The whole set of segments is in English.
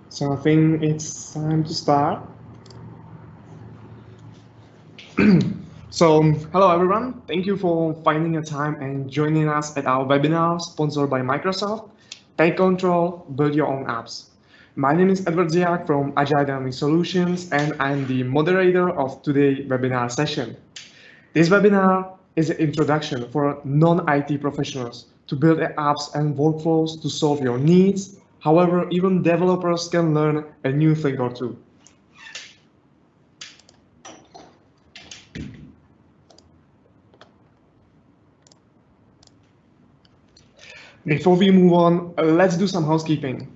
So I think it's time to start. Hello everyone. Thank you for finding a time and joining us at our webinar sponsored by Microsoft. Take control, build your own apps. My name is Edward Ziak from Agile Dynamic Solutions, and I'm the moderator of today's webinar session. This webinar is an introduction for non-IT professionals to build apps and workflows to solve your needs. However, even developers can learn a new thing or two. Before we move on, let's do some housekeeping.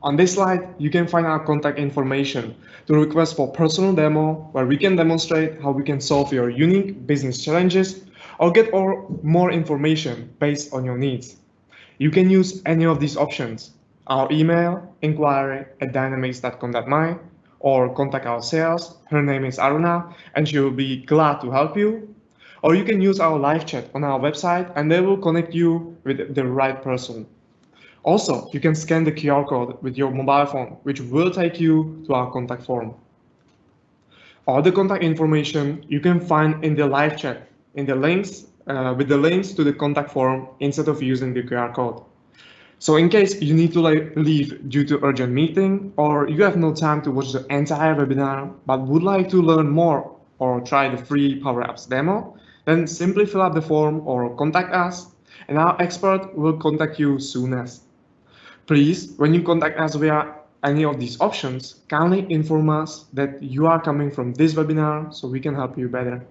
On this slide, you can find our contact information to request for personal demo, where we can demonstrate how we can solve your unique business challenges or get more information based on your needs. You can use any of these options. Our email, inquiry@dynamics.com.my, or contact our sales. Her name is Aruna, and she will be glad to help you. Or you can use our live chat on our website, and they will connect you with the right person. Also, you can scan the QR code with your mobile phone, which will take you to our contact form. All the contact information you can find in the live chat, in the links, with the links to the contact form instead of using the QR code. So in case you need to leave due to urgent meeting, or you have no time to watch the entire webinar but would like to learn more or try the free Power Apps demo, then simply fill out the form or contact us, and our expert will contact you soonest. Please, when you contact us via any of these options, kindly inform us that you are coming from this webinar so we can help you better.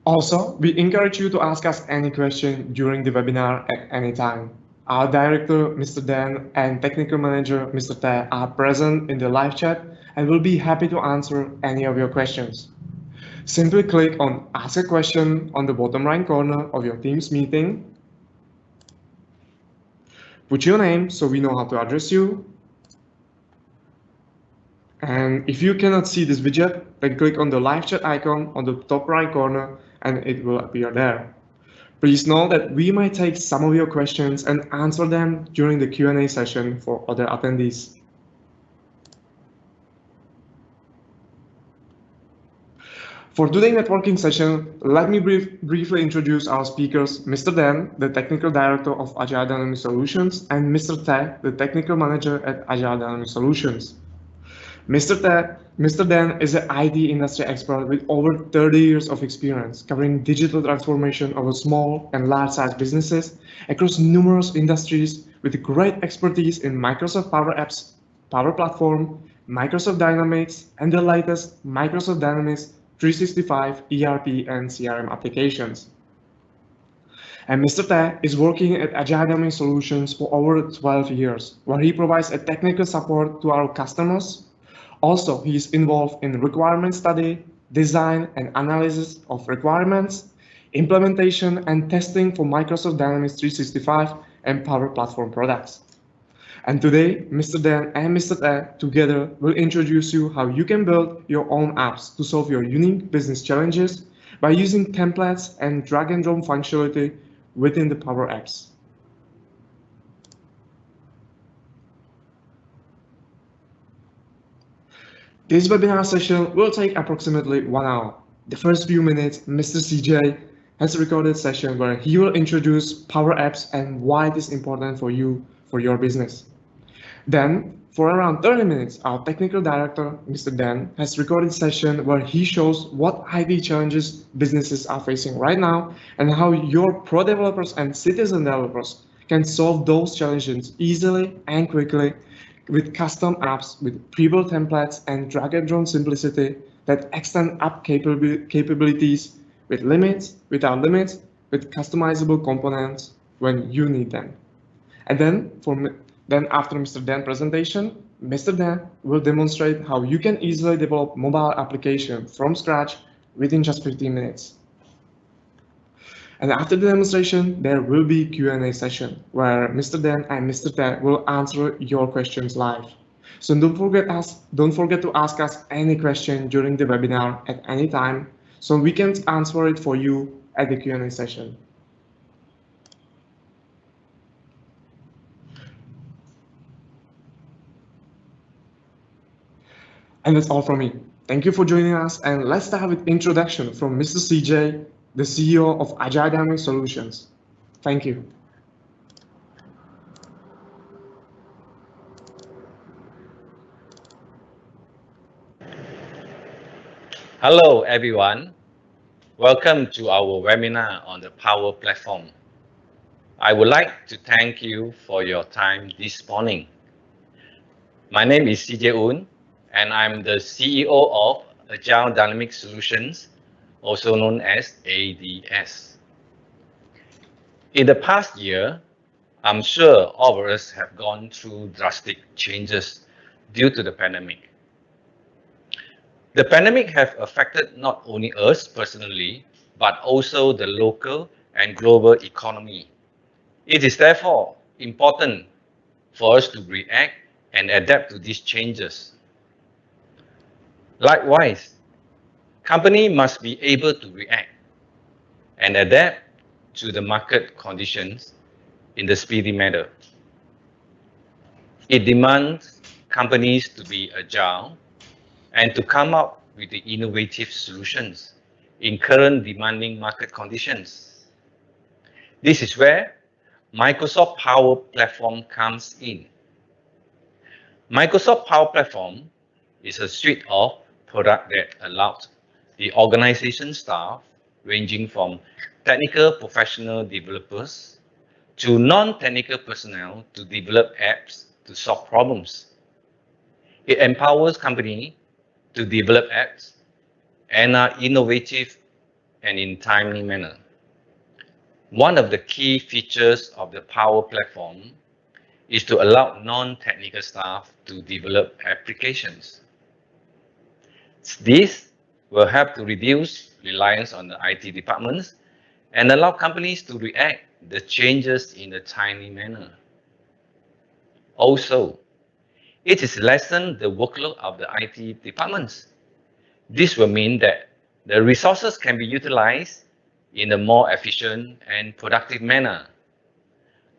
Also, we encourage you to ask us any question during the webinar at any time. Our director, Mr. Dan, and technical manager, Mr. Te, are present in the live chat and will be happy to answer any of your questions. Simply click on Ask a Question on the bottom right corner of your Teams meeting. Put your name so we know how to address you. And if you cannot see this widget, then click on the live chat icon on the top right corner and it will appear there. Please know that we might take some of your questions and answer them during the Q&A session for other attendees. For today's networking session, let me briefly introduce our speakers, Mr. Dan, the Technical Director of Agile Dynamic Solutions, and Mr. Te, the Technical Manager at Agile Dynamic Solutions. Mr. Dan is an IT industry expert with over 30 years of experience covering digital transformation of small and large-sized businesses across numerous industries with great expertise in Microsoft Power Apps, Power Platform, Microsoft Dynamics, and the latest Microsoft Dynamics 365 ERP and CRM applications. And Mr. Te is working at Agile Dynamic Solutions for over 12 years, where he provides a technical support to our customers. Also, he is involved in requirement study, design and analysis of requirements, implementation and testing for Microsoft Dynamics 365 and Power Platform products. And today, Mr. Dan and Mr. Te together will introduce you how you can build your own apps to solve your unique business challenges by using templates and drag and drop functionality within the Power Apps. This webinar session will take approximately 1 hour. The first few minutes, Mr. CJ has a recorded session where he will introduce Power Apps and why it is important for you for your business. Then, for around 30 minutes, our technical director, Mr. Dan, has recorded session where he shows what IT challenges businesses are facing right now and how your pro developers and citizen developers can solve those challenges easily and quickly with custom apps with pre-built templates and drag and drop simplicity that extend app capabilities with limits, without limits, with customizable components when you need them. And then after Mr. Dan's presentation, Mr. Dan will demonstrate how you can easily develop mobile application from scratch within just 15 minutes. And after the demonstration, there will be Q&A session where Mr. Dan and Mr. Te will answer your questions live. So don't forget to ask us any question during the webinar at any time, so we can answer it for you at the Q&A session. And that's all from me. Thank you for joining us, and let's start with introduction from Mr. CJ, the CEO of Agile Dynamic Solutions. Thank you. Hello, everyone. Welcome to our webinar on the Power Platform. I would like to thank you for your time this morning. My name is CJ Un, and I'm the CEO of Agile Dynamic Solutions, also known as ADS. In the past year, I'm sure all of us have gone through drastic changes due to the pandemic. The pandemic has affected not only us personally, but also the local and global economy. It is therefore important for us to react and adapt to these changes. Likewise, companies must be able to react and adapt to the market conditions in the speedy manner. It demands companies to be agile and to come up with the innovative solutions in current demanding market conditions. This is where Microsoft Power Platform comes in. Microsoft Power Platform is a suite of products that allows the organization staff, ranging from technical professional developers to non-technical personnel, to develop apps to solve problems. It empowers companies to develop apps and are innovative and in timely manner. One of the key features of the Power Platform is to allow non-technical staff to develop applications. This will help to reduce reliance on the IT departments and allow companies to react to the changes in a timely manner. Also, it is lessen the workload of the IT departments. This will mean that the resources can be utilized in a more efficient and productive manner.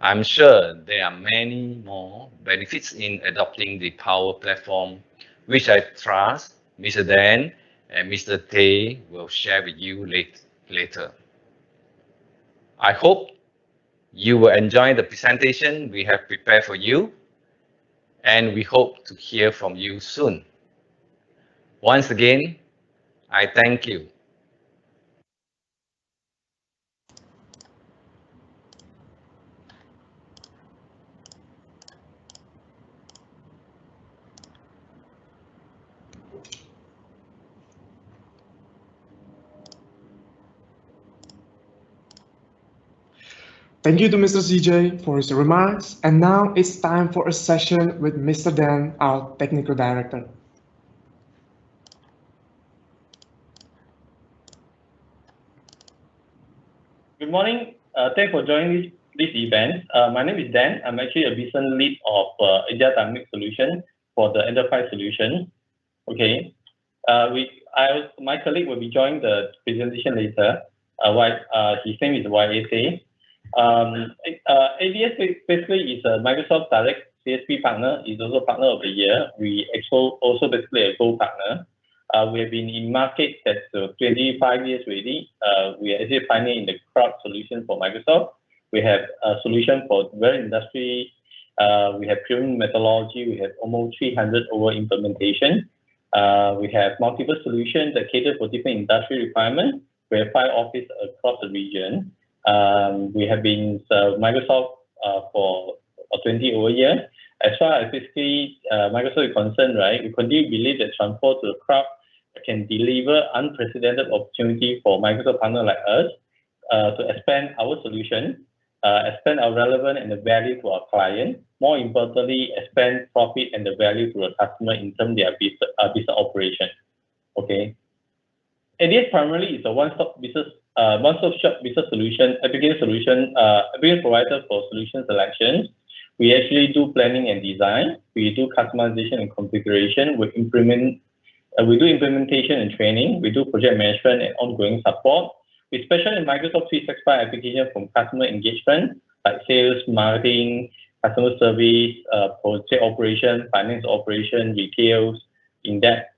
I'm sure there are many more benefits in adopting the Power Platform, which I trust Mr. Dan and Mr. Tay will share with you later. I hope you will enjoy the presentation we have prepared for you, and we hope to hear from you soon. Once again, I thank you. Thank you to Mr. CJ for his remarks, and now it's time for a session with Mr. Dan, our Technical Director. Good morning. Thanks for joining this event. My name is Dan. I'm actually a business lead of Agile Dynamic Solution for the enterprise solution. Okay. My colleague will be joining the presentation later. His name is YAC. ADS basically is a Microsoft Direct CSP partner. Is also partner of the year. We also basically a gold partner. We have been in market that's 25 years already. We are actually pioneering the cloud solution for Microsoft. We have a solution for various industry. We have proven methodology. We have almost 300 over implementation. We have multiple solutions that cater for different industry requirements. We have 5 offices across the region. We have been Microsoft for 20 over years. As far as basically Microsoft is concerned, right, we continue to believe that transport to the cloud can deliver unprecedented opportunity for Microsoft partners like us to expand our solution, expand our relevance and the value to our client. More importantly, expand profit and the value to the customer in terms of their business operation. Okay. ADS primarily is a one-stop shop business solution, application provider for solution selections. We actually do planning and design. We do customization and configuration. We do implementation and training. We do project management and ongoing support. We specialize in Microsoft 365 application from customer engagement, like sales, marketing, customer service, project operation, finance operation, retail, in that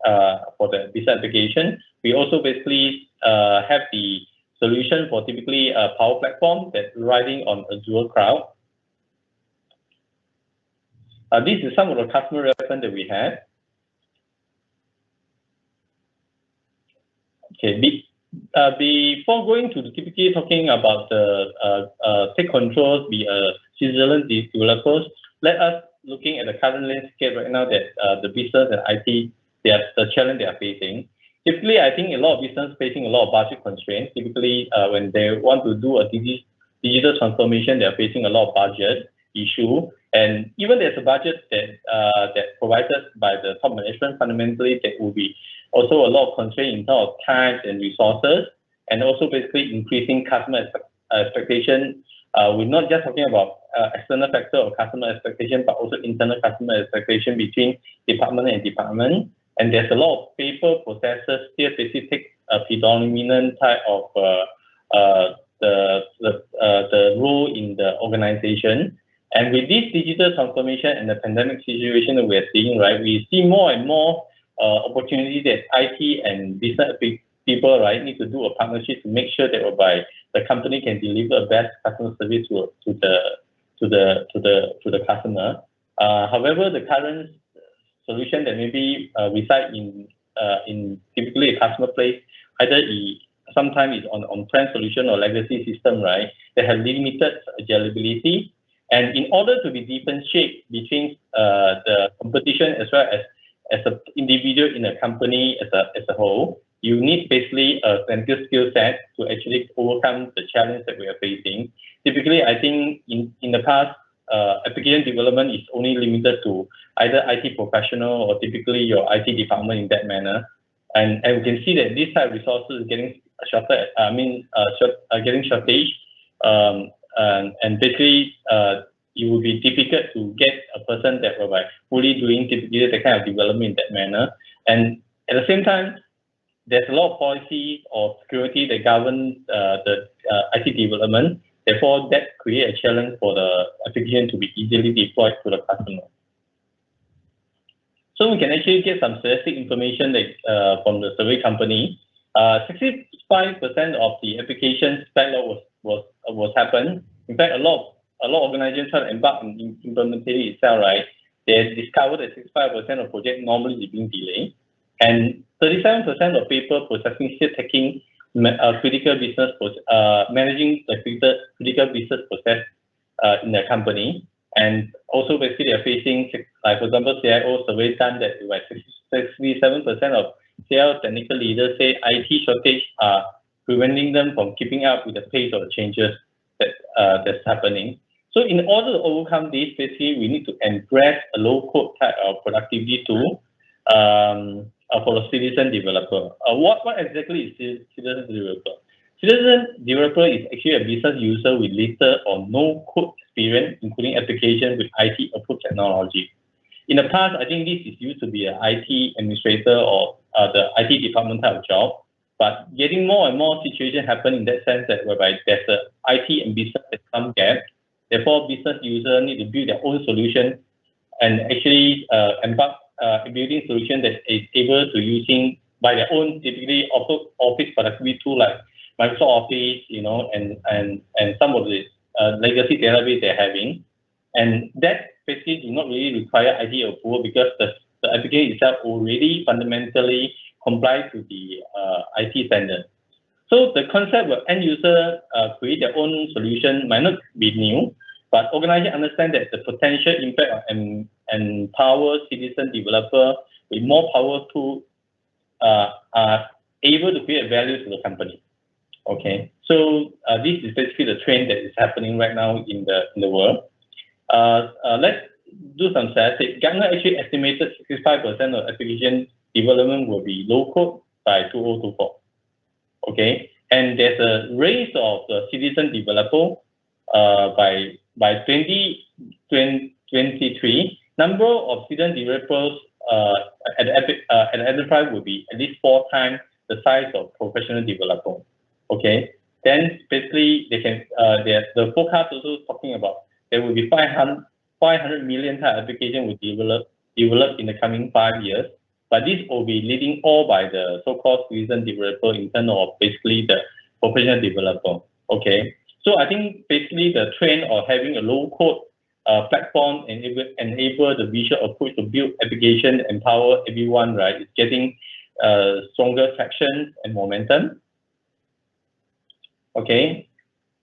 for the business application. We also basically have the solution for typically a Power Platform that's riding on Azure Cloud. This is some of the customer reference that we have. Okay, before going to typically talking about the take controls, be Switzerland developers, let us looking at the current landscape right now that the business and IT, the challenge they are facing. Typically, I think a lot of business facing a lot of budget constraints. Typically, when they want to do a digital transformation, they are facing a lot of budget issue. And even there's a budget that provided by the top management, fundamentally, there will be also a lot of constraint in terms of time and resources, and also basically increasing customer expectation. We're not just talking about external factor or customer expectation, but also internal customer expectation between department and department. And there's a lot of paper processes still basically take a predominant type of the role in the organization. And with this digital transformation and the pandemic situation that we're seeing, right, we see more and more opportunity that IT and business people, right, need to do a partnership to make sure that whereby the company can deliver best customer service to the customer. However, the current solution that maybe reside in typically a customer place, either sometimes it's on-prem solution or legacy system, right, that have limited agility. And in order to be differentiate between the competition as well as an individual in a company as a whole, you need basically a central skill set to actually overcome the challenge that we are facing. Typically, I think in the past, application development is only limited to either IT professional or typically your IT department in that manner. And we can see that this type of resources is getting shorter. Getting shortage. And basically, it will be difficult to get a person that will be fully doing typically the kind of development in that manner. And at the same time, there's a lot of policy or security that govern the IT development. Therefore, that creates a challenge for the application to be easily deployed to the customer. So we can actually get some statistic information that, from the survey company. 65% of the applications backlog was happened. In fact, a lot of organizations try to embark on implementing itself, right? They discovered that 65% of projects normally is being delayed, and 37% of paper processing still taking critical business managing the critical business process in the company. And also basically they are facing, like for example, CIO survey done that like 67% of CIO technical leaders say IT shortage are preventing them from keeping up with the pace of the changes that's happening. So in order to overcome this, basically we need to embrace a low-code type of productivity tool for the citizen developer. What exactly is citizen developer? Citizen developer is actually a business user with little or no code experience, including application with IT approved technology. In the past, I think this is used to be an IT administrator or the IT department type of job. But getting more and more situations happen in that sense that whereby there's a IT and business at some gap. Therefore, business users need to build their own solution and actually embark building solution that is able to using by their own typically office productivity tool like Microsoft Office, and some of the legacy database they're having. And that basically do not really require IT approval because the application itself already fundamentally complies with the IT standard. So the concept of end user create their own solution might not be new, but organizations understand that the potential impact and empower citizen developer with more power to are able to create value to the company. Okay, so this is basically the trend that is happening right now in the world. Let's do some statistics. Gartner actually estimated 65% of application development will be low code by 2024. Okay, and there's a raise of the citizen developer by 2023. Number of citizen developers at the enterprise will be at least 4 times the size of professional developer. Okay, then basically they can the forecast also talking about there will be 500 million type application will develop in the coming 5 years. but this will be leading all by the so-called citizen developer in terms of basically the professional developer. Okay, so I think basically the trend of having a low-code platform and enable the visual approach to build application, empower everyone, right, is getting stronger traction and momentum. Okay,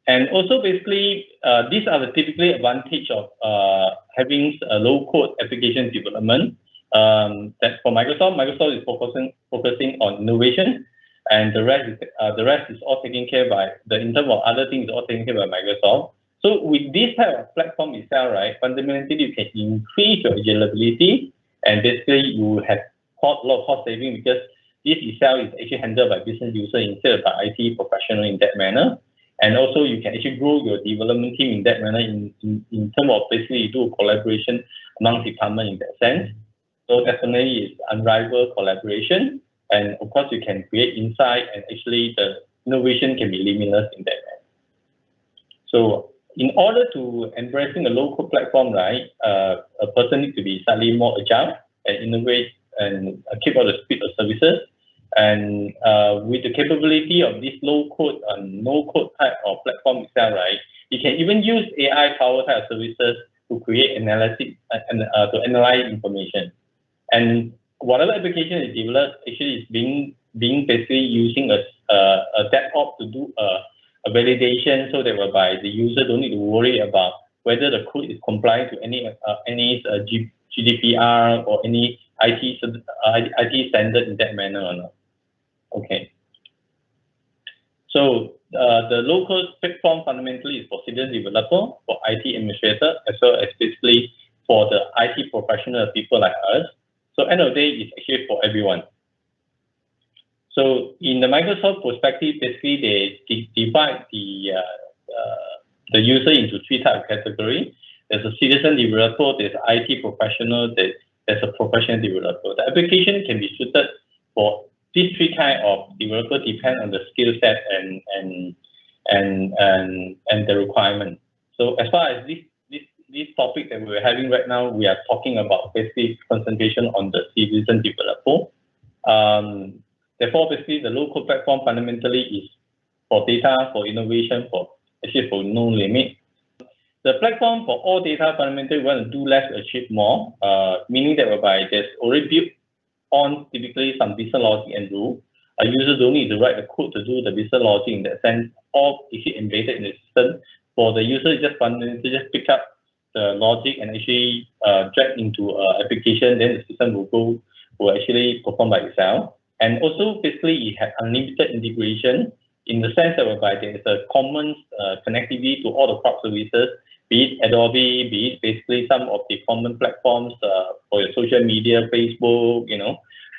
and also basically these are the typically advantage of having a low-code application development. That for Microsoft is focusing on innovation, and the rest is all taken care by in terms of other things, all taken care by Microsoft. So with this type of platform itself, right, fundamentally you can increase your agility, and basically you have a lot of cost saving because this itself is actually handled by business user instead of by IT professional in that manner. And also you can actually grow your development team in that manner in terms of basically you do collaboration among departments in that sense. So definitely it's unrivaled collaboration, and of course you can create insight, and actually the innovation can be limitless in that manner. So in order to embracing a local platform, right, a person needs to be slightly more agile and innovate and keep up the speed of services. And with the capability of this low-code and no-code type of platform itself, right, you can even use AI-powered type of services to create analysis and to analyze information. And whatever application is developed actually is being basically using a DevOps to do a validation, so that whereby the user don't need to worry about whether the code is compliant to any GDPR or any IT standard in that manner or not. Okay. So the local platform fundamentally is for citizen developer, for IT administrator, as well as basically for the IT professional people like us. So end of the day, it's actually for everyone. So in the Microsoft perspective, basically they divide the user into three types of categories. There's a citizen developer, there's IT professional, there's a professional developer. The application can be suited for these three kinds of developer, depend on the skill set and the requirement. So as far as this topic that we're having right now, we are talking about basically concentration on the citizen developer. Therefore, basically the local platform fundamentally is for data, for innovation, for no limit. The platform for all data fundamentally want to do less, achieve more, meaning that whereby there's already built on typically some business logic and rule. A user don't need to write the code to do the business logic in that sense, all is embedded in the system. For the user, just fundamentally just pick up the logic and actually drag into an application, then the system will actually perform by itself. And also basically it has unlimited integration in the sense that whereby there is a common connectivity to all the cloud services, be it Adobe, be it basically some of the common platforms for your social media, Facebook,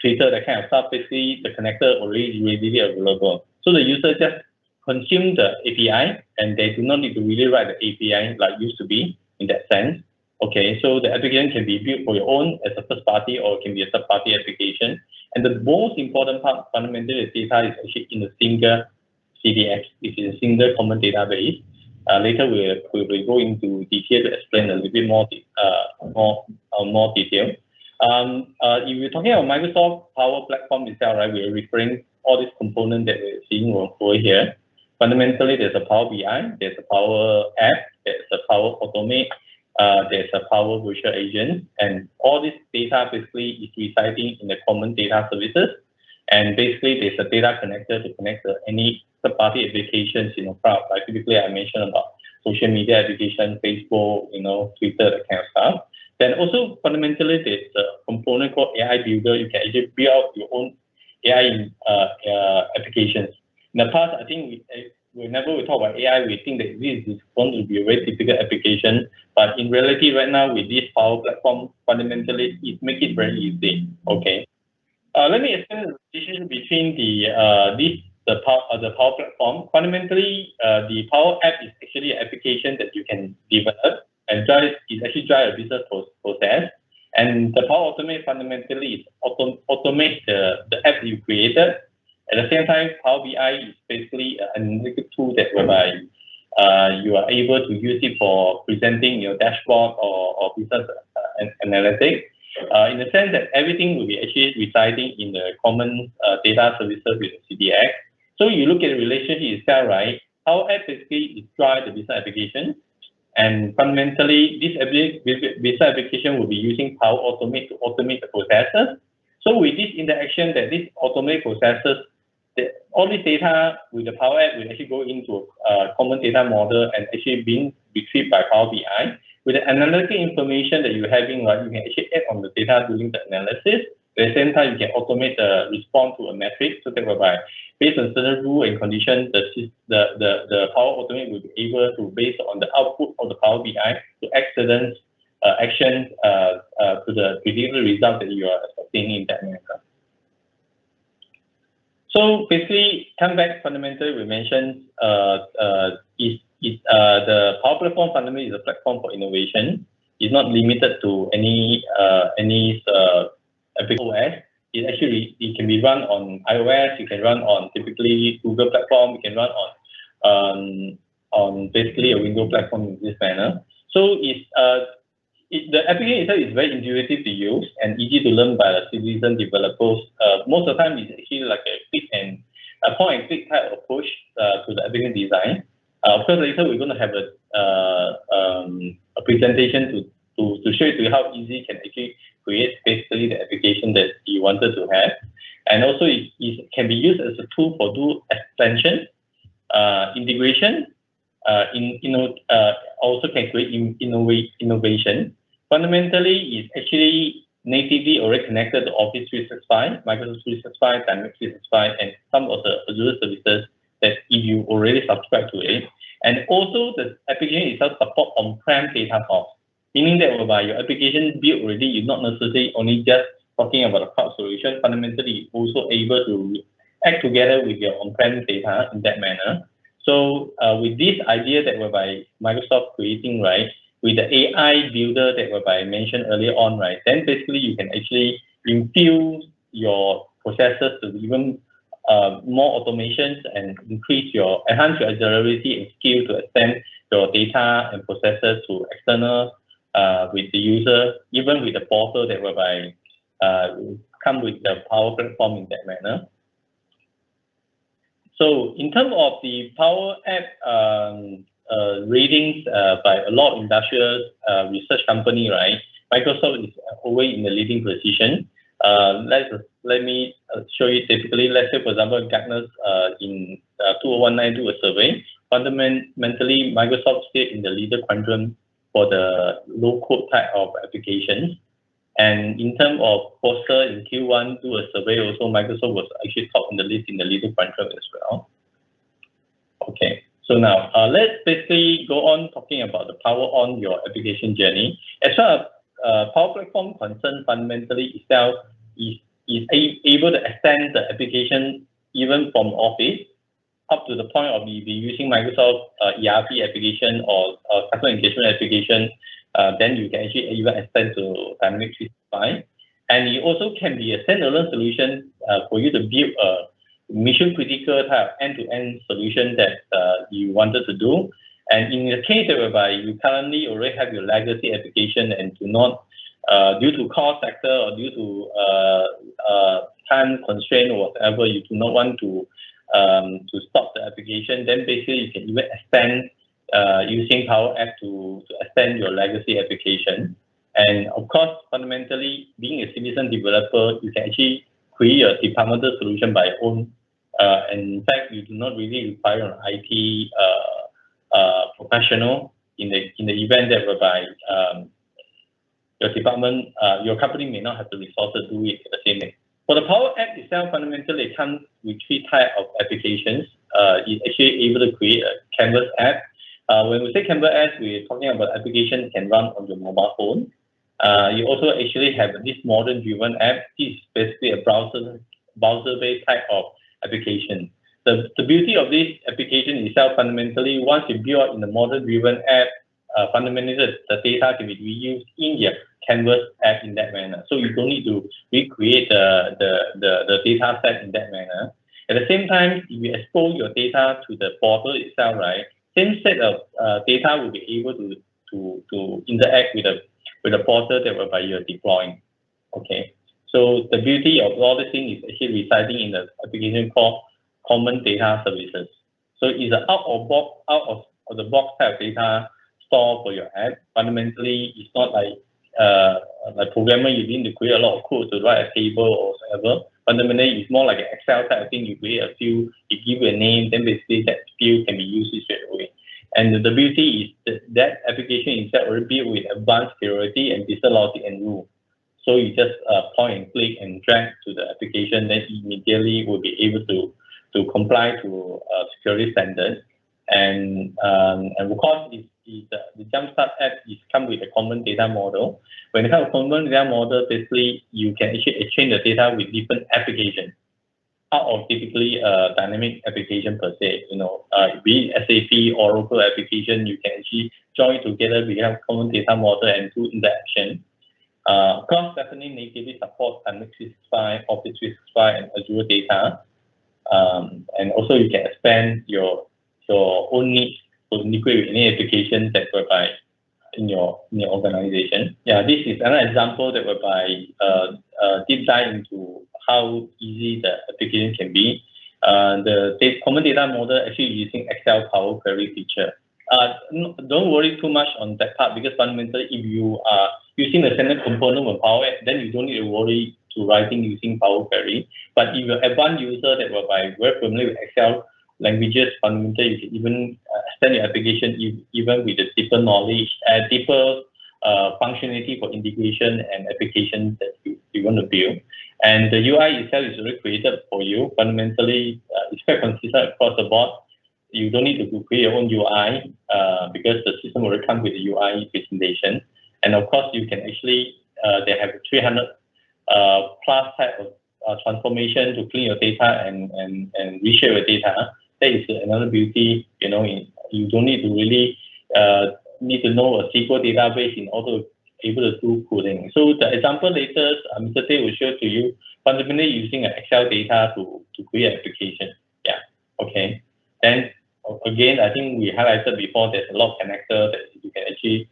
Twitter, that kind of stuff. Basically the connector already readily available. So the user just consume the API and they do not need to really write the API like used to be in that sense. Okay, so the application can be built for your own as a first party or it can be a third party application. And the most important part, fundamentally, the data is actually in a single CDX, which is a single common database. Later we will go into detail to explain a little bit more detail. If we're talking about Microsoft Power Platform itself, right, we're referring all these components that we're seeing over here. Fundamentally, there's a Power BI, there's a Power App, there's a Power Automate, there's a Power Virtual Agent, and all this data basically is residing in the common data services. And basically, there's a data connector to connect to any third-party applications in the cloud. Like typically, I mentioned about social media application, Facebook, Twitter, that kind of stuff. Then also fundamentally, there's a component called AI Builder. You can actually build out your own AI applications. In the past, I think whenever we talk about AI, we think that this is going to be a very typical application. But in reality, right now, with this Power Platform, fundamentally, it makes it very easy. Okay. Let me explain the distinction between the Power Platform. Fundamentally, the Power App is actually an application that you can develop and drive a business process. And the Power Automate fundamentally is automate the app you created. At the same time, Power BI is basically an analytical tool that whereby you are able to use it for presenting your dashboard or business analytics. in the sense that everything will be actually residing in the common data services with the CDX. So you look at the relationship itself, right? Power App basically is drive the business application, and fundamentally, this business application will be using Power Automate to automate the processes. So with this interaction, that this automate processes, all this data with the Power App will actually go into a common data model and actually being retrieved by Power BI. With the analytical information that you're having, right, you can actually add on the data during the analysis. At the same time, you can automate the response to a metric, so that whereby based on certain rule and condition, the Power Automate will be able to, based on the output of the Power BI, to accident actions to the predicted result that you are obtaining in that manner. So basically, come back fundamentally, we mentioned the Power Platform fundamentally is a platform for innovation. It's not limited to any OS. It can be run on iOS. You can run on typically Google platform. You can run on basically a Windows platform in this manner. So the application itself is very intuitive to use and easy to learn by the citizen developers. Most of the time, it's actually like a point and click type approach to the application design. Of course, later we're going to have a presentation to show you how easy you can actually create basically the application that you wanted to have. And also it can be used as a tool for extension, integration, also can create innovation. Fundamentally, it's actually natively already connected to Office 365, Microsoft 365, Dynamics 365, and some of the Azure services that if you already subscribe to it. And also the application itself support on-prem data files, meaning that whereby your application built already, you're not necessarily only just talking about a cloud solution. Fundamentally, you're also able to act together with your on-prem data in that manner. So with this idea that whereby Microsoft creating, right, with the AI builder that whereby I mentioned earlier on, right, then basically you can actually infuse your processes to even more automations and enhance your agility and skill to extend your data and processes to external with the user, even with the portal that whereby come with the Power Platform in that manner. So in terms of the Power App ratings by a lot of industrial research company, right, Microsoft is always in the leading position. Let me show you typically. Let's say, for example, Gartner's in 2019 do a survey. Fundamentally, Microsoft stayed in the leader quadrant for the low-code type of applications. And in terms of Forrester in Q1 do a survey, also Microsoft was actually top on the list in the leader quadrant as well. Okay, so now let's basically go on talking about the power on your application journey. As far as Power Platform concerned, fundamentally itself is able to extend the application even from Office up to the point of you be using Microsoft ERP application or customer engagement application. Then you can actually even extend to Dynamics 365. And it also can be a standalone solution for you to build a mission critical type end-to-end solution that you wanted to do. And in the case whereby you currently already have your legacy application and do not, due to cost factor or due to time constraint or whatever, you do not want to stop the application, then basically you can even extend using Power App to extend your legacy application. And of course, fundamentally, being a citizen developer, you can actually create a departmental solution by your own. And in fact, you do not really require an IT professional in the event that whereby your department, your company may not have the resources to do it at the same day. For the Power App itself, fundamentally, it comes with 3 types of applications. It's actually able to create a Canvas app. When we say Canvas app, we're talking about application can run on your mobile phone. You also actually have this modern-driven app. This is basically a browser-based type of application. The beauty of this application itself, fundamentally, once you build in the modern-driven app, fundamentally the data can be reused in your Canvas app in that manner. So you don't need to recreate the data set in that manner. At the same time, if you expose your data to the portal itself, right, same set of data will be able to interact with the portal that whereby you're deploying. Okay, so the beauty of all this thing is actually residing in the application called common data services. So it's an out of the box type of data store for your app. Fundamentally, it's not like programmer, you need to create a lot of code to write a table or whatever. Fundamentally, it's more like an Excel type of thing. You create a field, you give it a name, then basically that field can be used straight away. And the beauty is that application itself already built with advanced security and business logic and rule. So you just point and click and drag to the application, then immediately will be able to comply to security standards. And of course, the Jumpstart app is come with a common data model. When it comes to common data model, basically you can actually exchange the data with different applications out of typically a dynamic application per se. Be it SAP, Oracle application, you can actually join together, become common data model and do interaction. Of course, definitely natively support Dynamics 365, Office 365, and Azure data. And also you can expand your own needs to integrate with any application that whereby in your organization. Yeah, this is another example that whereby deep dive into how easy the application can be. The common data model actually using Excel Power Query feature. Don't worry too much on that part because fundamentally, if you are using the standard component of Power App, then you don't need to worry to writing using Power Query. But if you're an advanced user that whereby very familiar with Excel languages, fundamentally you can even extend your application even with the deeper knowledge, deeper functionality for integration and application that you want to build. And the UI itself is already created for you. Fundamentally, it's quite consistent across the board. You don't need to create your own UI because the system already comes with the UI presentation. And of course, you can actually, they have 300 plus type of transformation to clean your data and reshape your data. That is another beauty. You don't need to really need to know a SQL database in order to be able to do coding. So the example later, Mr. Tay will show to you, fundamentally using an Excel data to create an application. Yeah, okay. And again, I think we highlighted before, there's a lot of connectors that you can actually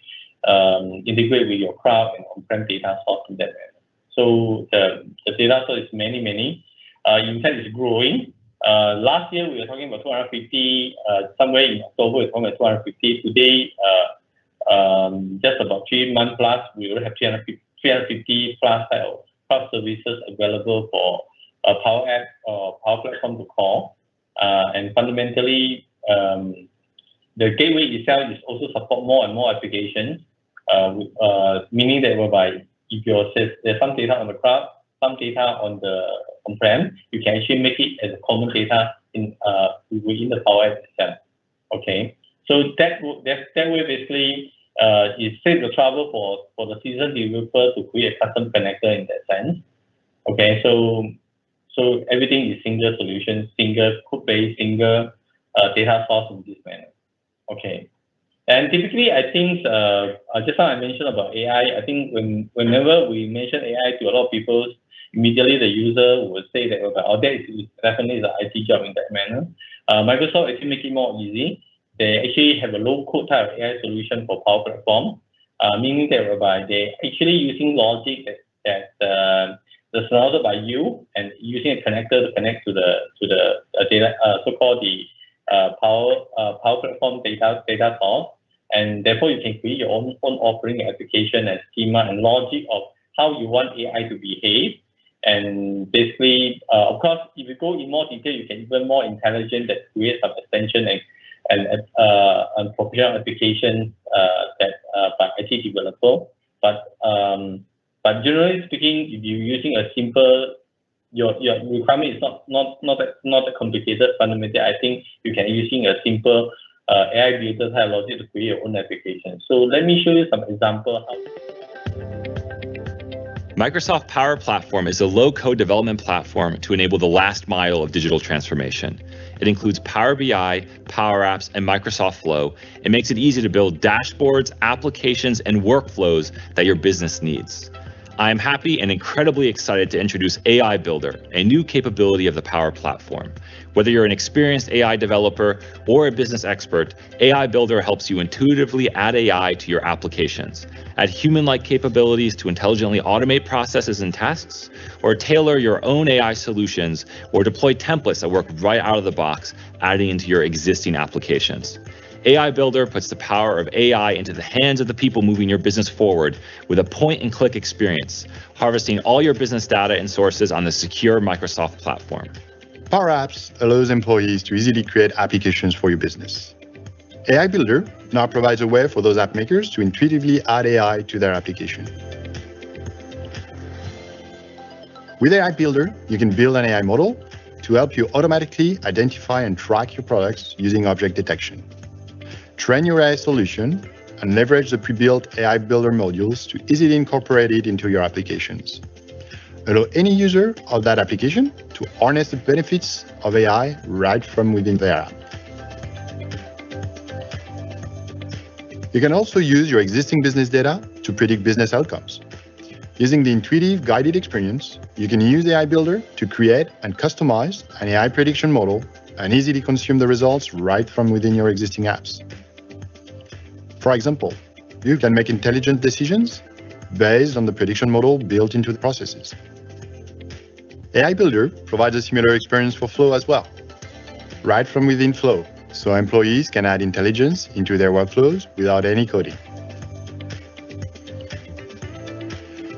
integrate with your cloud and on-prem data source in that manner. So the data source is many. In fact, it's growing. Last year, we were talking about 250. Somewhere in October, we were talking about 250. Today, just about 3 months plus, we will have 350 plus type of cloud services available for a Power App or Power Platform to call. And fundamentally, the gateway itself is also support more and more applications, meaning that whereby if there's some data on the cloud, some data on the on-prem, you can actually make it as a common data within the Power App itself. Okay, so that way basically it saves the trouble for the seasoned developer to create a custom connector in that sense. Okay, so everything is single solution, single code base, single data source in this manner. Okay. And typically, I think, just now I mentioned about AI, I think whenever we mention AI to a lot of people, immediately the user will say that, oh, that is definitely the IT job in that manner. Microsoft actually make it more easy. They actually have a low-code type of AI solution for Power Platform, meaning that whereby they're actually using logic that's surrounded by you and using a connector to connect to the data, so-called the Power Platform data source. And therefore, you can create your own offering application and schema and logic of how you want AI to behave. And basically, of course, if you go in more detail, you can even more intelligent that create some extension and professional applications that by IT developer. But generally speaking, if you're using a simple, your requirement is not that complicated. Fundamentally, I think you can using a simple AI builder type logic to create your own application. So let me show you some example. Microsoft Power Platform is a low-code development platform to enable the last mile of digital transformation. It includes Power BI, Power Apps, and Microsoft Flow. It makes it easy to build dashboards, applications, and workflows that your business needs. I am happy and incredibly excited to introduce AI Builder, a new capability of the Power Platform. Whether you're an experienced AI developer or a business expert, AI Builder helps you intuitively add AI to your applications, add human-like capabilities to intelligently automate processes and tasks, or tailor your own AI solutions, or deploy templates that work right out of the box, adding into your existing applications. AI Builder puts the power of AI into the hands of the people moving your business forward with a point-and-click experience, harvesting all your business data and sources on the secure Microsoft platform. Power Apps allows employees to easily create applications for your business. AI Builder now provides a way for those app makers to intuitively add AI to their application. With AI Builder, you can build an AI model to help you automatically identify and track your products using object detection. Train your AI solution and leverage the pre-built AI Builder modules to easily incorporate it into your applications. Allow any user of that application to harness the benefits of AI right from within their app. You can also use your existing business data to predict business outcomes. Using the intuitive guided experience, you can use AI Builder to create and customize an AI prediction model and easily consume the results right from within your existing apps. For example, you can make intelligent decisions based on the prediction model built into the processes. AI Builder provides a similar experience for Flow as well, right from within Flow, so employees can add intelligence into their workflows without any coding.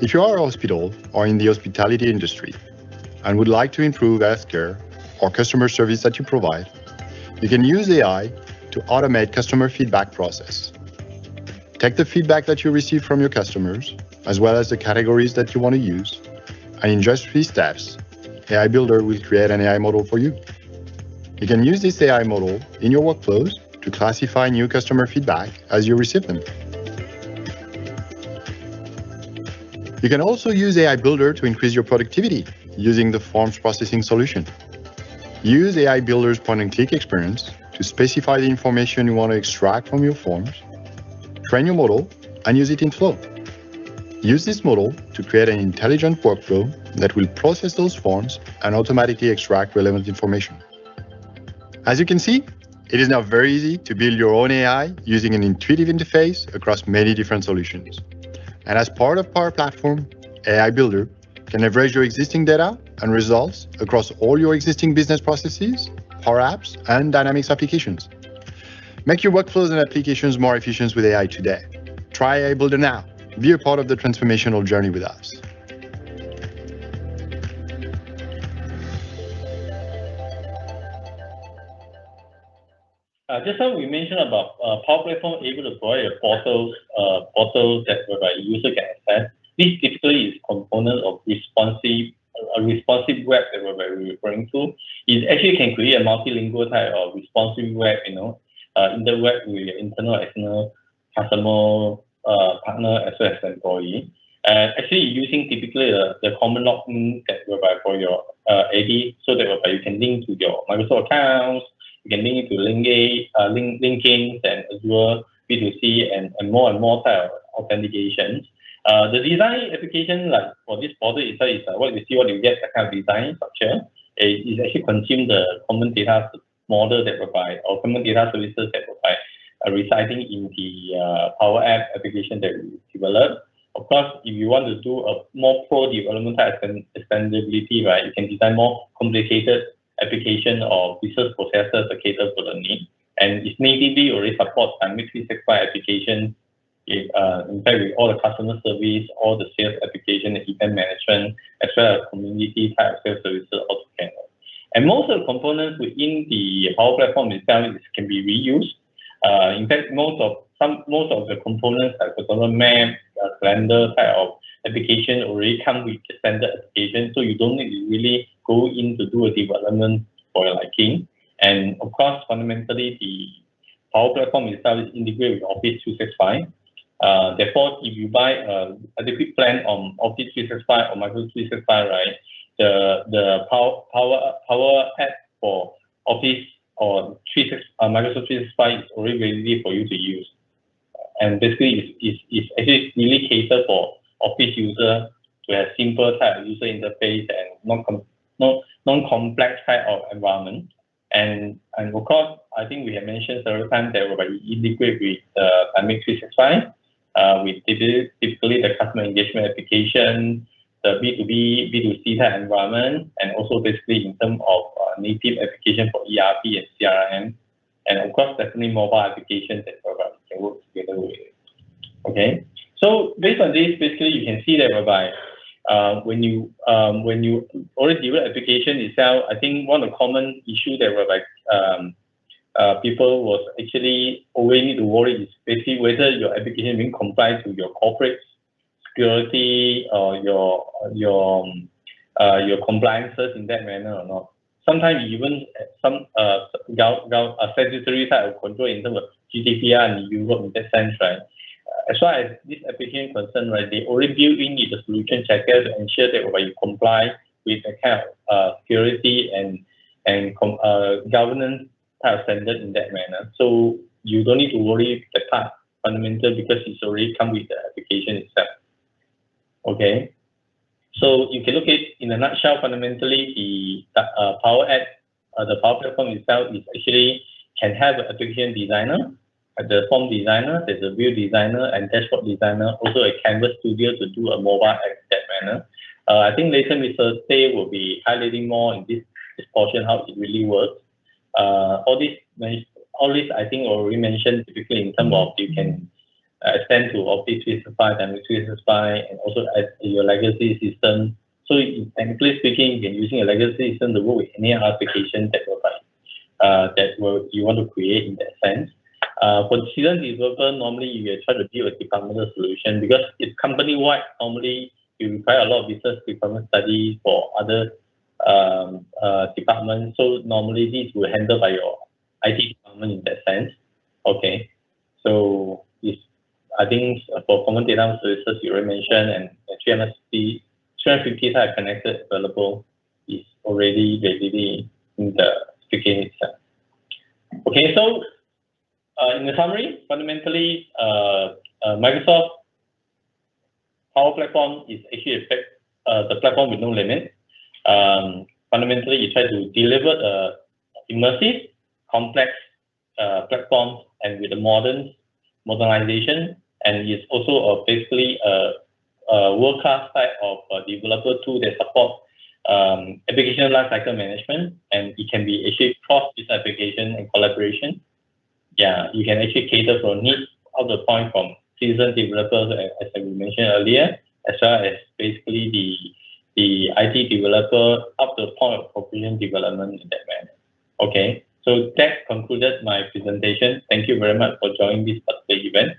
If you are a hospital or in the hospitality industry and would like to improve healthcare or customer service that you provide, you can use AI to automate customer feedback process. Take the feedback that you receive from your customers, as well as the categories that you want to use, and in just 3 steps, AI Builder will create an AI model for you. You can use this AI model in your workflows to classify new customer feedback as you receive them. You can also use AI Builder to increase your productivity using the forms processing solution. Use AI Builder's point-and-click experience to specify the information you want to extract from your forms, train your model, and use it in Flow. Use this model to create an intelligent workflow that will process those forms and automatically extract relevant information. As you can see, it is now very easy to build your own AI using an intuitive interface across many different solutions. And as part of Power Platform, AI Builder can leverage your existing data and results across all your existing business processes, Power Apps, and Dynamics applications. Make your workflows and applications more efficient with AI today. Try AI Builder now. Be a part of the transformational journey with us. Just now we mentioned about Power Platform able to provide a portals that whereby the user can access. This typically is component of responsive web that we're referring to. It actually can create a multilingual type of responsive web, interweb with your internal, external customer, partner, as well as employee. Actually using typically the common login that whereby for your AD, so that whereby you can link to your Microsoft accounts, you can link it to LinkedIn and Azure, B2C, and more type of authentications. The design application, like for this portal itself, is what you get, that kind of design structure. It actually consume the common data model that provide, or common data services that provide, residing in the Power App application that we develop. Of course, if you want to do a more pro development type extendability, right, you can design more complicated application or business processes to cater to the need. And it's natively already support Dynamics 365 application. In fact, with all the customer service, all the sales application, and event management, as well as community type sales services altogether. And most of the components within the Power Platform itself can be reused. In fact, most of the components, like for example, map, calendar type of application, already come with the standard application, so you don't need to really go in to do a development for your liking. And of course, fundamentally, the Power Platform itself is integrated with Office 365. Therefore, if you buy a adequate plan on Office 365 or Microsoft 365, right, the Power App for Office or Microsoft 365 is already ready for you to use. And basically, it's actually really catered for Office user to have simple type of user interface and non-complex type of environment. And of course, I think we have mentioned several times that we integrate with Dynamics 365, with typically the customer engagement application, the B2B, B2C type environment, and also basically in terms of native application for ERP and CRM, and of course, definitely mobile applications that we can work together with. Okay, so based on this, basically you can see that whereby when you already develop application itself, I think one of the common issues that whereby people was actually always need to worry is basically whether your application being compliant to your corporate security or your compliances in that manner or not. Sometimes even some statutory type of control in terms of GDPR in Europe in that sense, right? As far as this application concerned, right, they already built in the solution checker to ensure that you comply with the kind of security and governance type of standard in that manner. So you don't need to worry the part fundamental because it's already come with the application itself. Okay, so you can look at in a nutshell. Fundamentally, the Power App, the Power Platform itself is actually can have an application designer, the form designer, there's a view designer and dashboard designer, also a canvas studio to do a mobile app in that manner. I think later Mr. Tay will be highlighting more in this portion how it really works. All this I think already mentioned typically in terms of you can extend to Office 365, Dynamics 365, and also add your legacy system. So technically speaking, you can using a legacy system to work with any application that you want to create in that sense. For seasoned developer, normally you try to build a departmental solution because it's company-wide. Normally, you require a lot of business requirement studies for other departments. So normally, this will handle by your IT department in that sense. Okay, so I think for common data services you already mentioned, and 350 type connected available is already basically in the application itself. Okay, so in the summary, fundamentally, Microsoft Power Platform is actually the platform with no limit. Fundamentally, you try to deliver a immersive, complex platform and with a modernization, and it's also basically a world-class type of developer tool that supports application lifecycle management, and it can be actually cross-business application and collaboration. Yeah, you can actually cater for needs of the point from seasoned developers, as we mentioned earlier, as well as basically the IT developer up to the point of proficient development in that manner. Okay, so that concluded my presentation. Thank you very much for joining this particular event.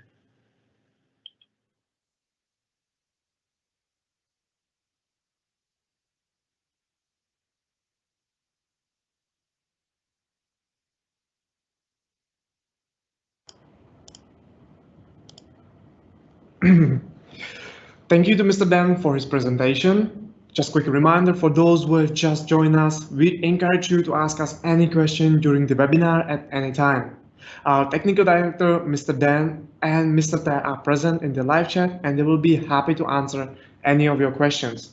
Thank you to Mr. Dan for his presentation. Just quick reminder for those who have just joined us, we encourage you to ask us any question during the webinar at any time. Our technical director, Mr. Dan, and Mr. Tay are present in the live chat, and they will be happy to answer any of your questions.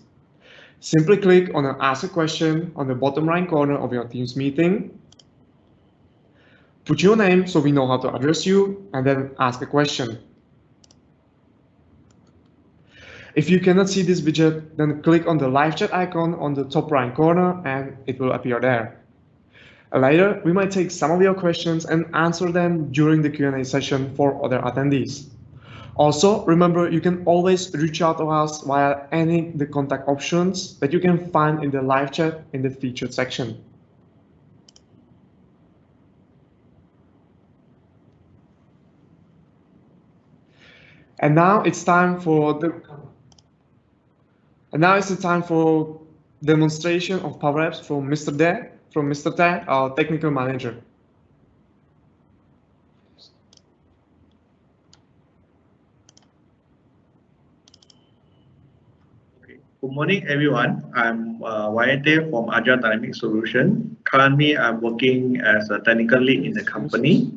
Simply click on Ask a Question on the bottom right corner of your Teams meeting. Put your name so we know how to address you, and then ask a question. If you cannot see this widget, then click on the live chat icon on the top right corner and it will appear there. Later, we might take some of your questions and answer them during the Q&A session for other attendees. Also, remember, you can always reach out to us via any of the contact options that you can find in the live chat in the featured section. And now it's time for the time for demonstration of Power Apps from Mr. Tay, our technical manager. Okay. Good morning, everyone. I'm Wayate from Agile Dynamic Solution. Currently, I'm working as a technical lead in the company.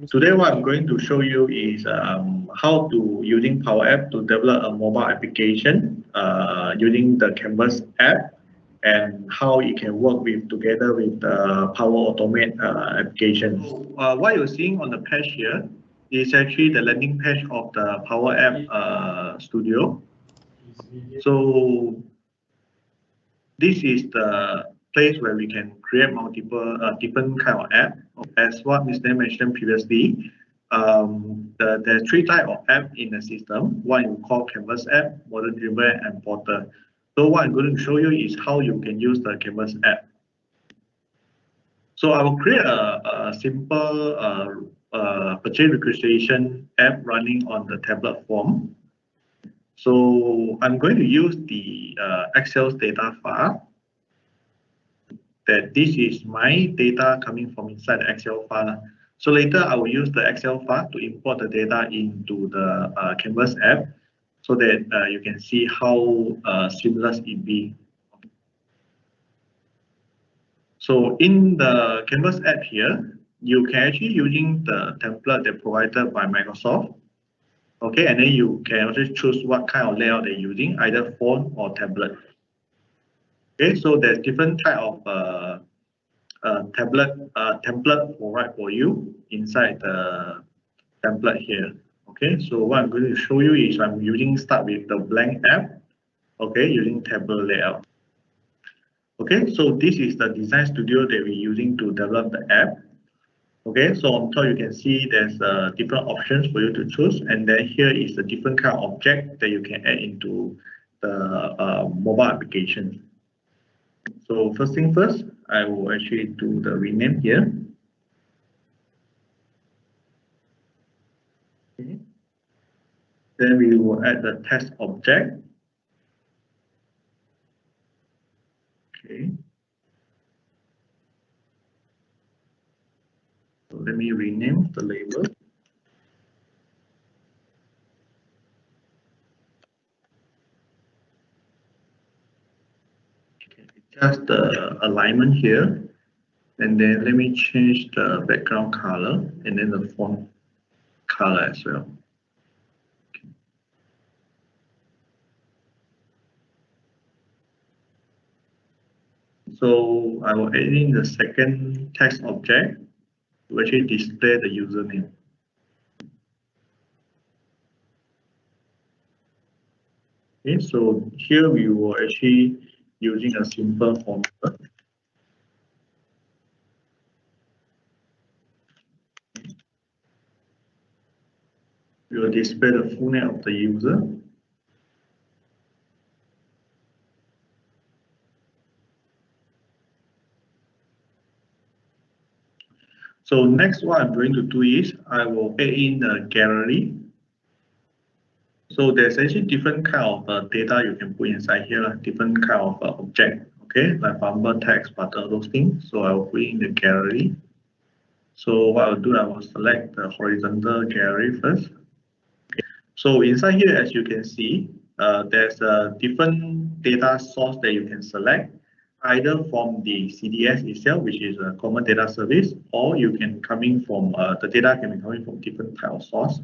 Today, what I'm going to show you is how to using Power App to develop a mobile application using the Canvas app and how it can work together with the Power Automate application. What you're seeing on the page here is actually the landing page of the Power App Studio. So this is the place where we can create multiple different kind of app. As what Mr. mentioned previously, there's three types of app in the system. One we call Canvas app, model driven, and portal. So what I'm going to show you is how you can use the Canvas app. So I will create a simple purchase requisition app running on the tablet form. So I'm going to use the Excel data file. That this is my data coming from inside the Excel file. So later I will use the Excel file to import the data into the Canvas app so that you can see how seamless it be. So in the Canvas app here, you can actually using the template that provided by Microsoft. Okay, and then you can also choose what kind of layout they're using, either phone or tablet. Okay, so there's different type of template provide for you inside the template here. Okay, so what I'm going to show you is I'm start with the blank app. Okay, using table layout. Okay, so this is the design studio that we're using to develop the app. Okay, so on top you can see there's different options for you to choose, and then here is the different kind of object that you can add into the mobile application. So first thing first, I will actually do the rename here. Okay. Then we will add the test object. Okay. So let me rename the label. Okay, just the alignment here. And then let me change the background color and then the font color as well. Okay. So I will add in the second text object to actually display the username. Okay, so here we will actually using a simple formula. We will display the full name of the user. So next what I'm going to do is I will add in the gallery. So there's actually different kind of data you can put inside here, different kind of object, okay, like bumper, text, button, those things. So I will put in the gallery. So what I'll do, I will select the horizontal gallery first. Okay. So inside here, as you can see, there's a different data source that you can select, either from the CDS itself, which is a common data service, or you can coming from the data can be coming from different type of source.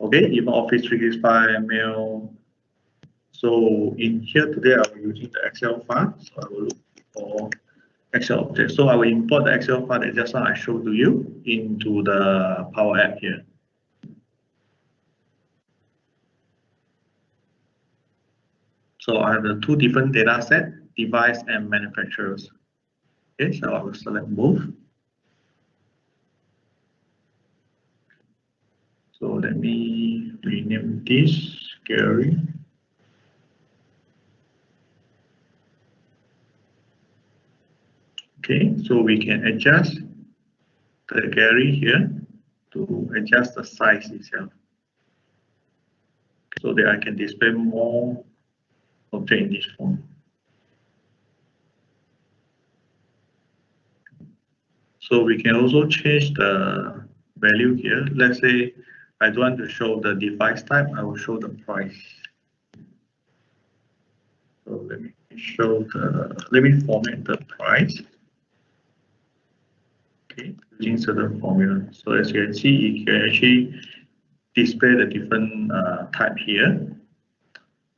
Okay, even Office 365, mail. So in here today, I'll be using the Excel file. So I will look for Excel object. So I will import the Excel file that just now I showed to you into the Power App here. So I have the two different data set, device and manufacturers. Okay, so I will select both. So let me rename this gallery. Okay, so we can adjust the gallery here to adjust the size itself so that I can display more object in this form. So we can also change the value here. Let's say I don't want to show the device type, I will show the price. So let me format the price. Okay, using certain formula. So as you can see, you can actually display the different type here.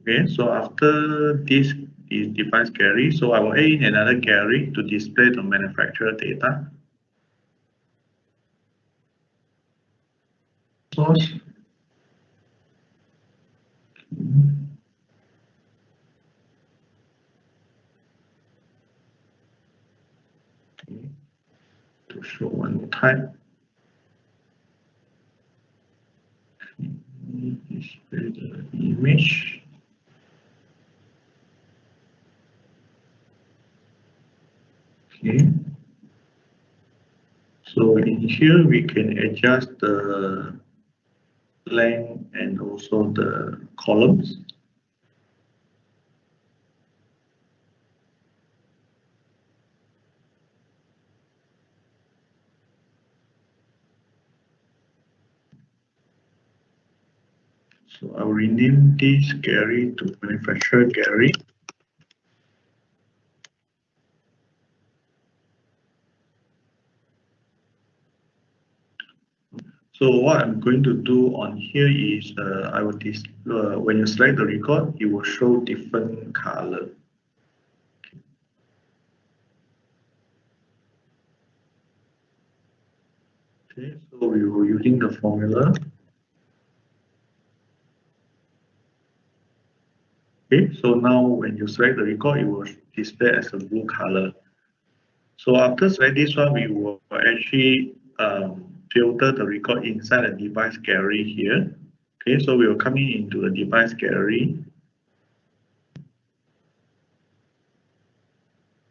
Okay, so after this is device gallery, so I will add in another gallery to display the manufacturer data. Source. Okay. To show one more time. Display the image. Okay. So in here we can adjust the length and also the columns. So I will rename this gallery to manufacturer gallery. So what I'm going to do on here is I will when you select the record, it will show different color. Okay, so we were using the formula. Okay, so now when you select the record, it will display as a blue color. So after select this one, we will actually filter the record inside the device gallery here. Okay, so we will come into the device gallery.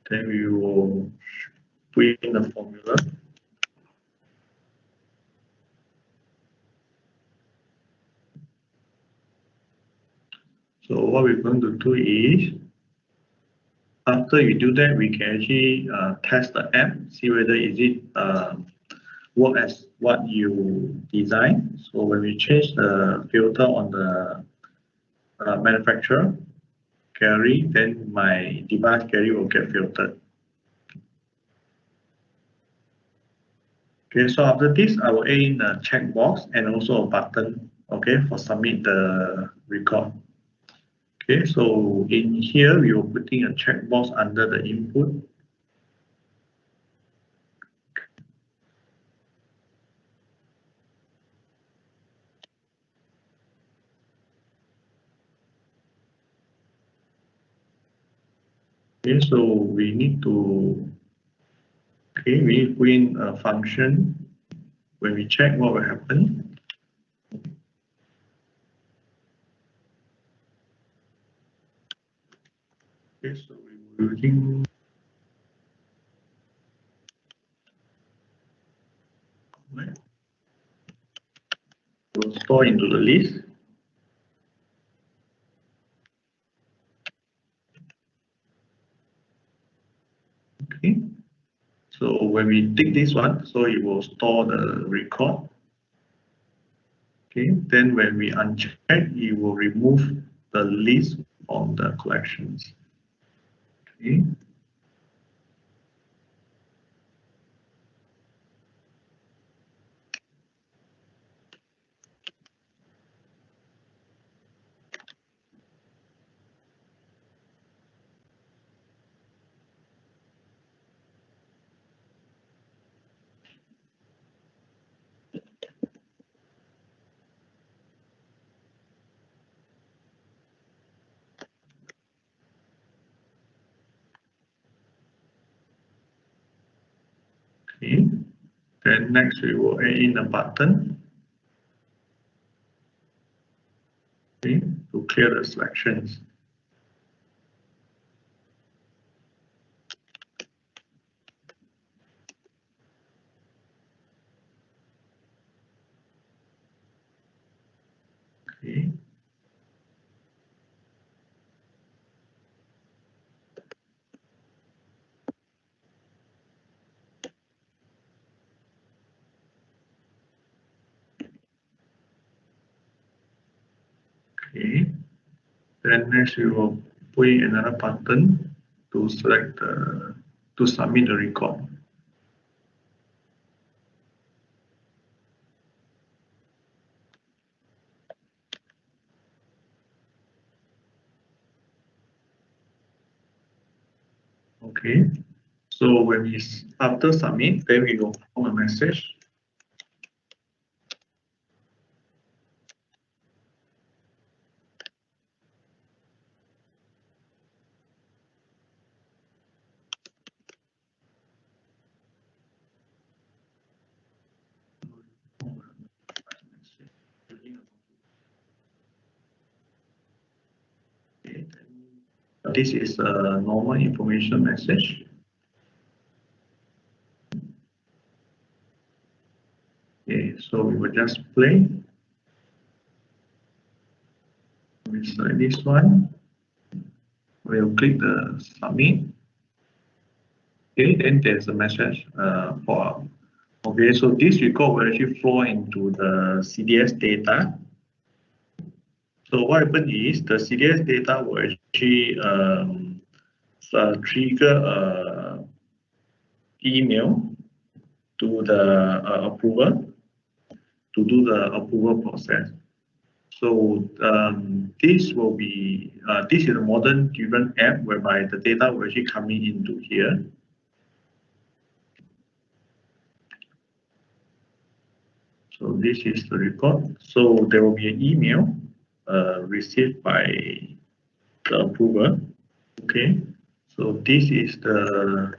Then we will put in the formula. So what we're going to do is, after you do that, we can actually test the app, see whether is it work as what you design. So when we change the filter on the manufacturer gallery, then my device gallery will get filtered. Okay, so after this, I will add in a checkbox and also a button, okay, for submit the record. Okay, so in here, we will put in a checkbox under the input. Okay, so we need to, okay, we need to put in a function when we check what will happen. Okay, so we will using we'll store into the list. Okay, so when we take this one, so it will store the record. Okay, then when we uncheck, it will remove the list from the collections. Okay. Okay, then next we will add in a button, okay, to clear the selections. Okay. Okay, then next we will put in another button to select to submit the record. Okay. So when we after submit, then we will form a message. This is a normal information message. Okay, so we will just play. We select this one. We'll click the submit. Okay, then there's a message for. Okay, so this record will actually flow into the CDS data. So what happens is the CDS data will actually trigger an email to the approver to do the approval process. So this will be this is a modern driven app whereby the data will actually coming into here. So this is the record. So there will be an email received by the approver. Okay. So this is the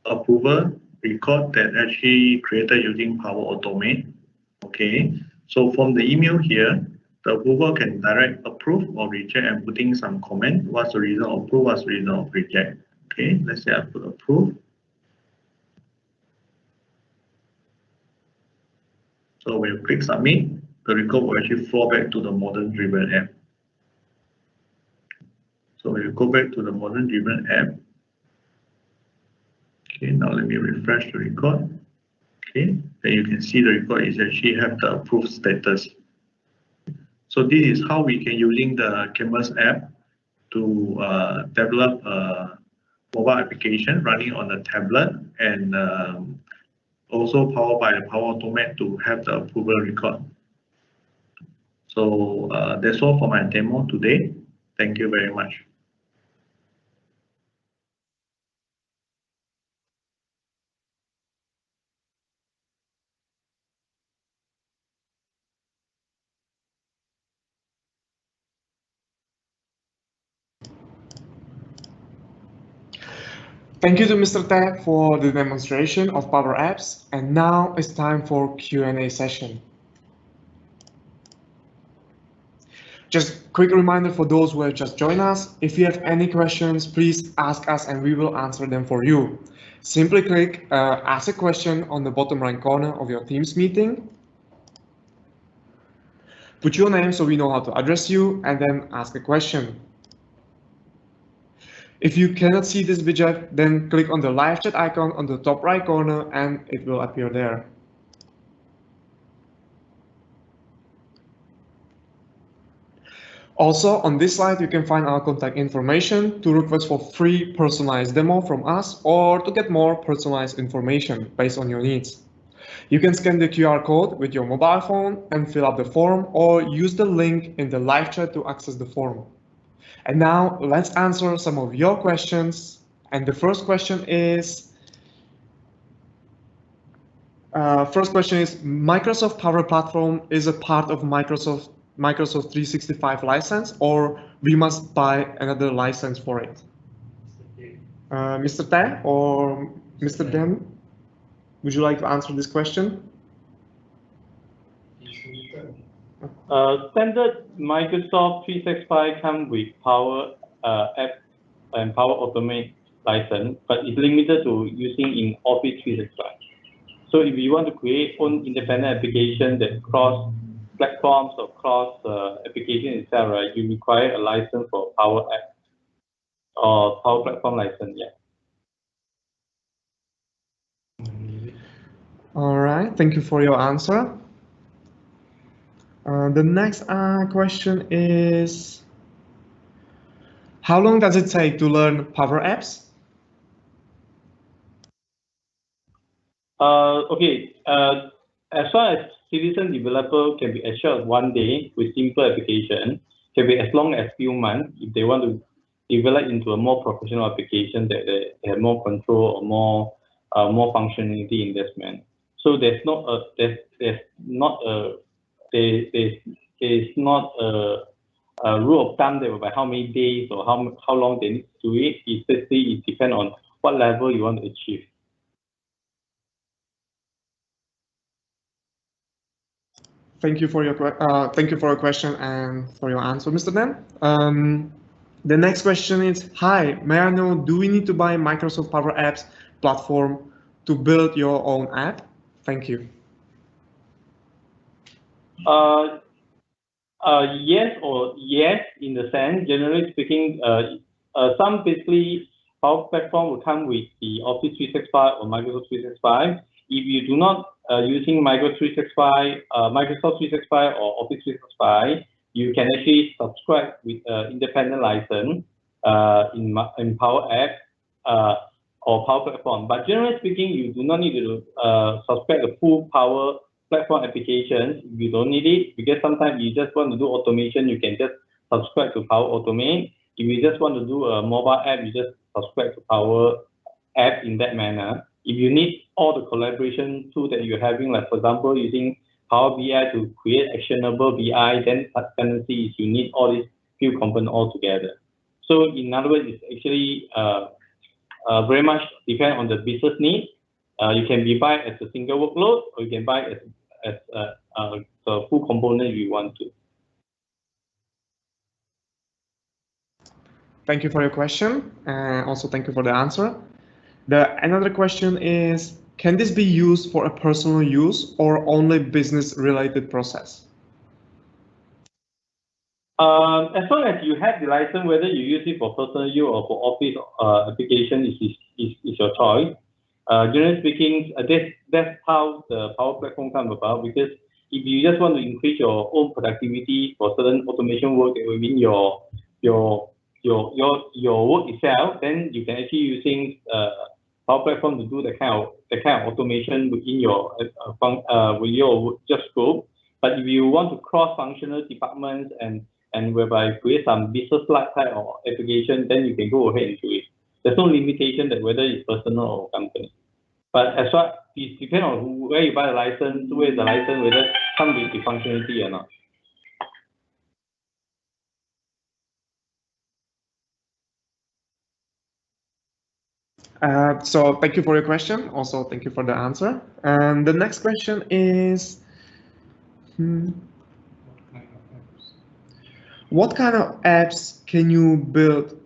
approval record that actually created using Power Automate. Okay. So from the email here, the approver can direct approve or reject and putting some comment. What's the reason of approve? What's the reason of reject? Okay. Let's say I put approve. So when you click submit, the record will actually flow back to the modern driven app. So when you go back to the modern driven app, okay, now let me refresh the record. Okay, then you can see the record is actually have the approved status. So this is how we can using the Canvas app to develop a mobile application running on a tablet and also powered by the Power Automate to have the approval record. So that's all for my demo today. Thank you very much. Thank you to Mr. Ted for the demonstration of Power Apps, and now it's time for Q&A session. Just quick reminder for those who have just joined us, if you have any questions, please ask us and we will answer them for you. Simply click Ask a Question on the bottom right corner of your Teams meeting. Put your name so we know how to address you, and then ask a question. If you cannot see this widget, then click on the live chat icon on the top right corner and it will appear there. Also, on this slide, you can find our contact information to request for free personalized demo from us or to get more personalized information based on your needs. You can scan the QR code with your mobile phone and fill out the form, or use the link in the live chat to access the form. And now let's answer some of your questions. And the first question is, Microsoft Power Platform is a part of Microsoft 365 license, or we must buy another license for it? Mr. Tan or Mr. Dan, would you like to answer this question? Standard Microsoft 365 comes with Power App and Power Automate license, but it's limited to using in Office 365. So if you want to create own independent application that cross platforms or cross application itself, right, you require a license for Power App or Power Platform license. Yeah. All right, thank you for your answer. The next question is, how long does it take to learn Power Apps? Okay, as far as citizen developer can be assured 1 day with simple application, can be as long as few months if they want to develop into a more professional application that they have more control or more functionality in this manner. So there's not a rule of thumb that by how many days or how long they need to do it. It depends on what level you want to achieve. Thank you for your question and for your answer, Mr. Dan. The next question is, hi, may I know, do we need to buy Microsoft Power Apps platform to build your own app? Thank you. Yes, in the sense, generally speaking, some basically Power Platform will come with the Office 365 or Microsoft 365. If you do not using Microsoft 365 or Office 365, you can actually subscribe with independent license in Power Apps or Power Platform. But generally speaking, you do not need to subscribe the full Power Platform applications. You don't need it, because sometimes you just want to do automation, you can just subscribe to Power Automate. If you just want to do a mobile app, you just subscribe to Power App in that manner. If you need all the collaboration tools that you're having, like for example, using Power BI to create actionable BI, then tendency is you need all these few components all together. So in other words, it's actually very much depend on the business need. You can be buy as a single workload, or you can buy as a full component if you want to. Thank you for your question, and also thank you for the answer. Another question is, can this be used for a personal use or only business-related process? As long as you have the license, whether you use it for personal use or for office application is your choice. Generally speaking, that's how the Power Platform comes about, because if you just want to increase your own productivity for certain automation work within your work itself, then you can actually using Power Platform to do the kind of automation within your just scope. But if you want to cross-functional departments and whereby create some business-like type of application, then you can go ahead and do it. There's no limitation that whether it's personal or company. But as well, it depends on where you buy the license, where the license, whether it comes with the functionality or not. So thank you for your question. Also, thank you for the answer. And the next question is, what kind of apps can you build?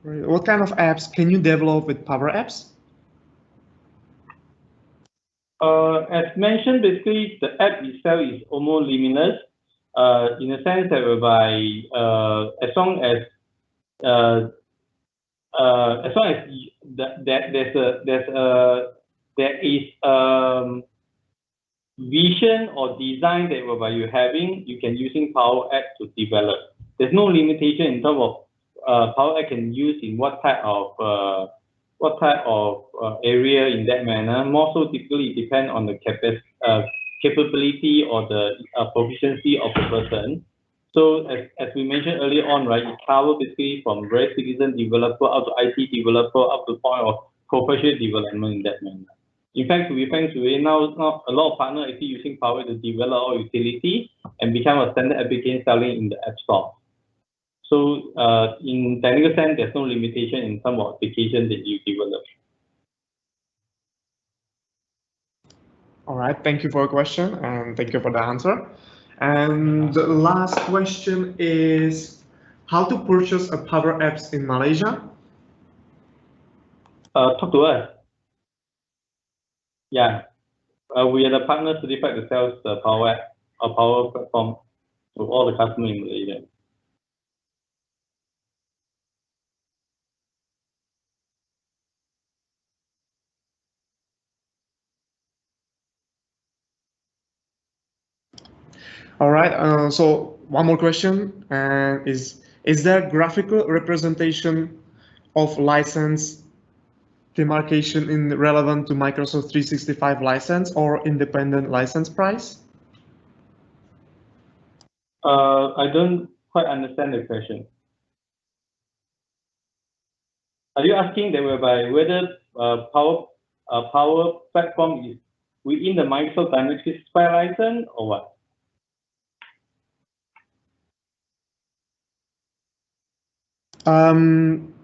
What kind of apps can you develop with Power Apps? As mentioned, basically the app itself is almost limitless, in a sense that whereby as long as there is vision or design that whereby you're having, you can using Power App to develop. There's no limitation in terms of Power App can use in what type of area in that manner. More so typically depend on the capability or the proficiency of the person. So as we mentioned earlier on, right, it covers basically from very citizen developer up to IT developer up to point of professional development in that manner. In fact, to be frank, now a lot of partners actually using Power to develop our utility and become a standard application selling in the App Store. So in technical sense, there's no limitation in terms of application that you develop. All right, thank you for your question and thank you for the answer. And the last question is, how to purchase a Power Apps in Malaysia? Talk to us. Yeah, we are the partner certified to sell the Power App or Power Platform to all the customers in Malaysia. All right, so one more question, is there graphical representation of license demarcation in relevant to Microsoft 365 license or independent license price? I don't quite understand the question. Are you asking that whereby whether Power Platform is within the Microsoft Dynamics 365 license or what?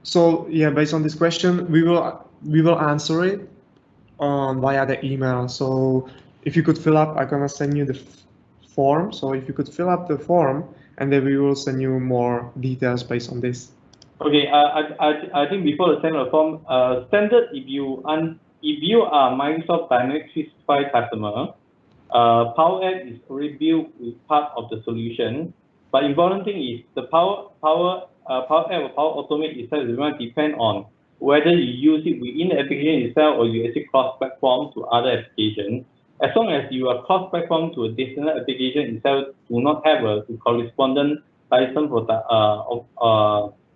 So yeah, based on this question, we will answer it via the email. So if you could fill up, I'm gonna send you the form. So if you could fill up the form, and then we will send you more details based on this. Okay, I think before the send of the form, standard if you are Microsoft Dynamics 365 customer, Power App is already built with part of the solution. But important thing is the Power App or Power Automate itself is going to depend on whether you use it within the application itself or you actually cross-platform to other applications. As long as you are cross-platform to a different application itself, do not have a correspondent license for the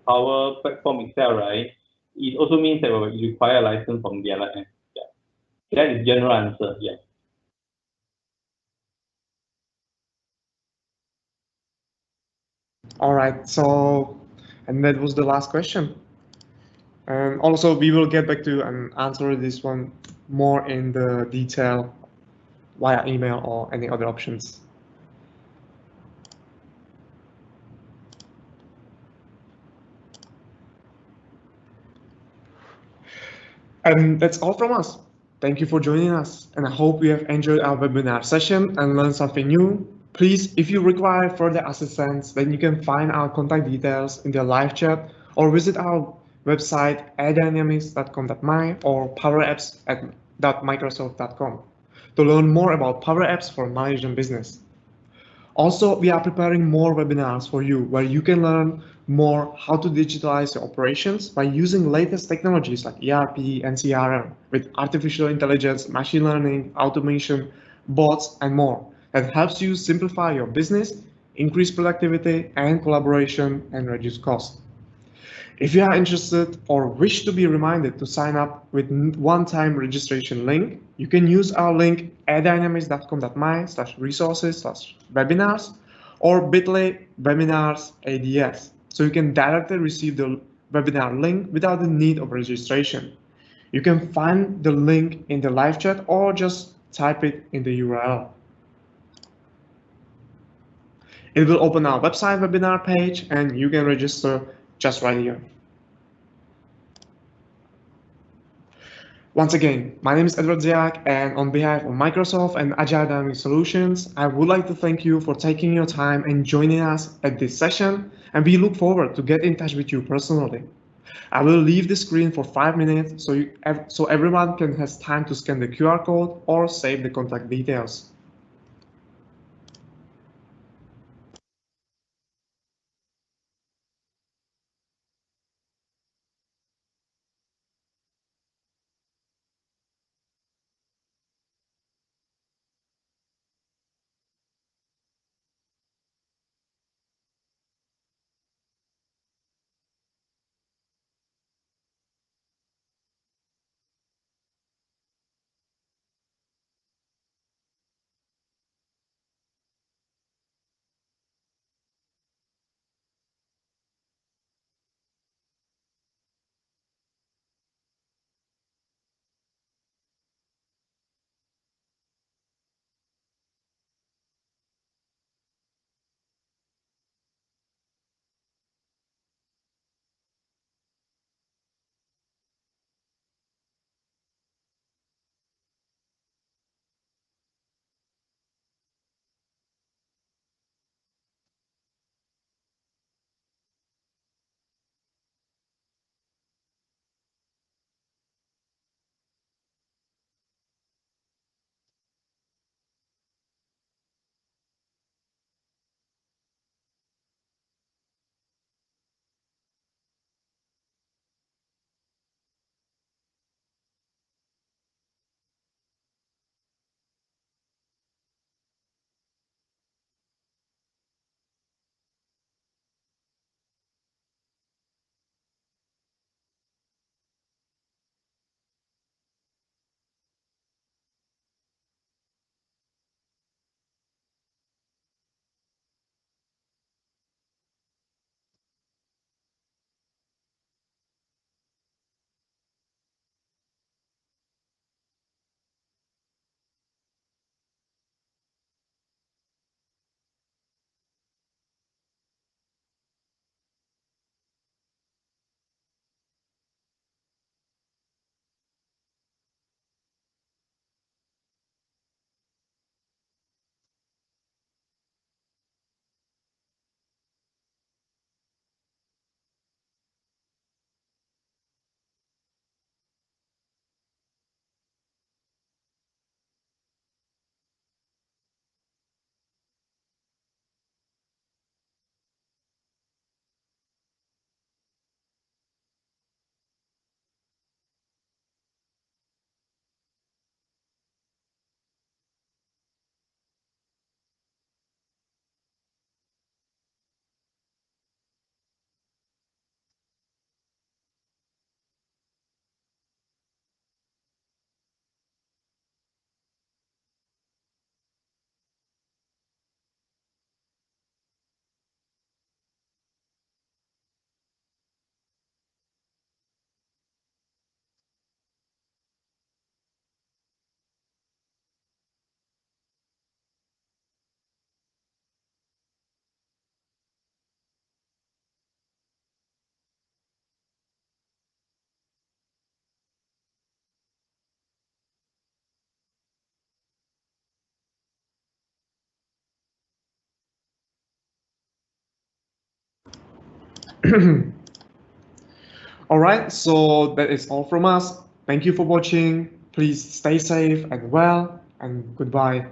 Power Platform itself, right? It also means that you require a license from the other end. Yeah. That is general answer. Yeah. All right. So, and that was the last question. And also, we will get back to and answer this one more in the detail via email or any other options. And that's all from us. Thank you for joining us, and I hope you have enjoyed our webinar session and learned something new. Please, if you require further assistance, then you can find our contact details in the live chat or visit our website adynamics.com.my or powerapps.microsoft.com to learn more about Power Apps for Malaysian business. Also, we are preparing more webinars for you where you can learn more how to digitalize your operations by using latest technologies like ERP and CRM with artificial intelligence, machine learning, automation, bots, and more that helps you simplify your business, increase productivity and collaboration, and reduce cost. If you are interested or wish to be reminded to sign up with one-time registration link, you can use our link adynamics.com.my/resources/webinars or bit.ly webinars ads. So you can directly receive the webinar link without the need of registration. You can find the link in the live chat or just type it in the URL. It will open our website webinar page and you can register just right here. Once again, my name is Edward Ziak, and on behalf of Microsoft and Agile Dynamics Solutions, I would like to thank you for taking your time and joining us at this session, and we look forward to get in touch with you personally. I will leave the screen for 5 minutes so everyone can has time to scan the QR code or save the contact details. All right, so that is all from us. Thank you for watching. Please stay safe and well, and goodbye.